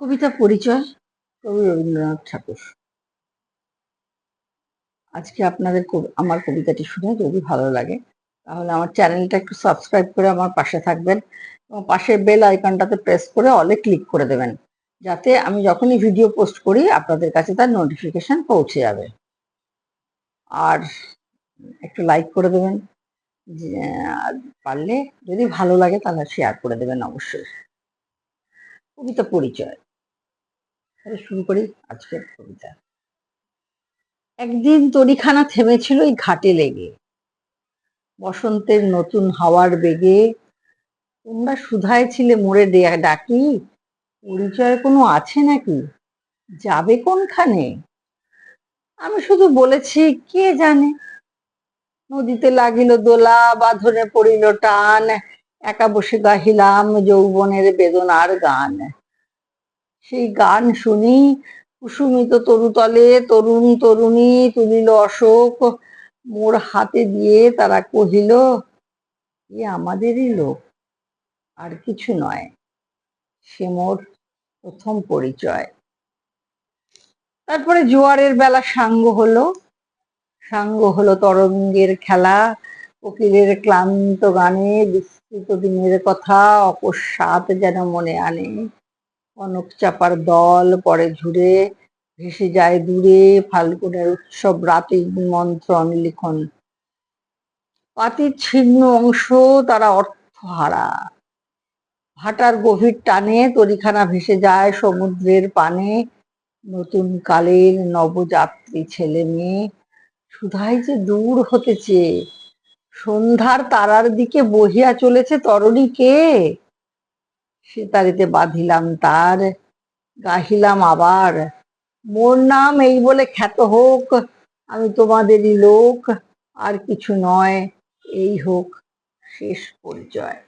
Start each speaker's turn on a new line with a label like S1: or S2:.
S1: কবিতা পরিচয় কবি রবীন্দ্রনাথ ঠাকুর। আজকে আপনাদের আমার কবিতাটি শুনে যদি ভালো লাগে তাহলে আমার চ্যানেলটা একটু সাবস্ক্রাইব করে আমার পাশে থাকবেন এবং পাশের বেল আইকনটাতে প্রেস করে অলে ক্লিক করে দেবেন, যাতে আমি যখনই ভিডিও পোস্ট করি আপনাদের কাছে তার নোটিফিকেশন পৌঁছে যাবে। আর একটু লাইক করে দেবেন, আর পারলে যদি ভালো লাগে তাহলে শেয়ার করে দেবেন অবশ্যই। কবিতা পরিচয়, তাহলে শুরু করি আজকের কবিতা। একদিন তরিখানা থেমেছিল এই ঘাটে লেগে, বসন্তের নতুন হাওয়ার বেগে। তোমরা শুধায় ছিলে মোরে ডাকি, পরিচয় কোনো আছে নাকি, যাবে কোনখানে? আমি শুধু বলেছি কে জানে। নদীতে লাগিল দোলা, বাঁধনে পড়িল টান, একা বসে গাহিলাম যৌবনের বেদনার গান। সেই গান শুনি কুসুমিত তরুতলে তরুণ তরুণী তুলিল অশোক, মোর হাতে দিয়ে তারা কহিল, এ আমাদেরই লোক, আর কিছু নয়। সে মোর প্রথম পরিচয়। তারপরে জোয়ারের বেলা সাঙ্গ হলো তরঙ্গের খেলা, কোকিলের ক্লান্ত গানে বিস্তৃত দিনের কথা অকস্মাৎ যেন মনে আনে। কনক চাপার দল পরে ঝুড়ে ভেসে যায় দূরে, ফাল্গুনের উৎসব রাতে নিমন্ত্রণ লিখন। পাতির ছিন্ন অংশ তারা অর্থহারা, ভাটার গভীর টানে তরিখানা ভেসে যায় সমুদ্রের পানে। নতুন কালের নবযাত্রী ছেলে মেয়ে শুধাই যে দূর হতেছে, সন্ধ্যার তারার দিকে বহিয়া চলেছে তরণী কে? সে তারিতে বাঁধিলাম তার, গাহিলাম আবার, মোর নাম এই বলে খ্যাত হোক, আমি তোমাদেরই লোক, আর কিছু নয়, এই হোক শেষ পরিচয়।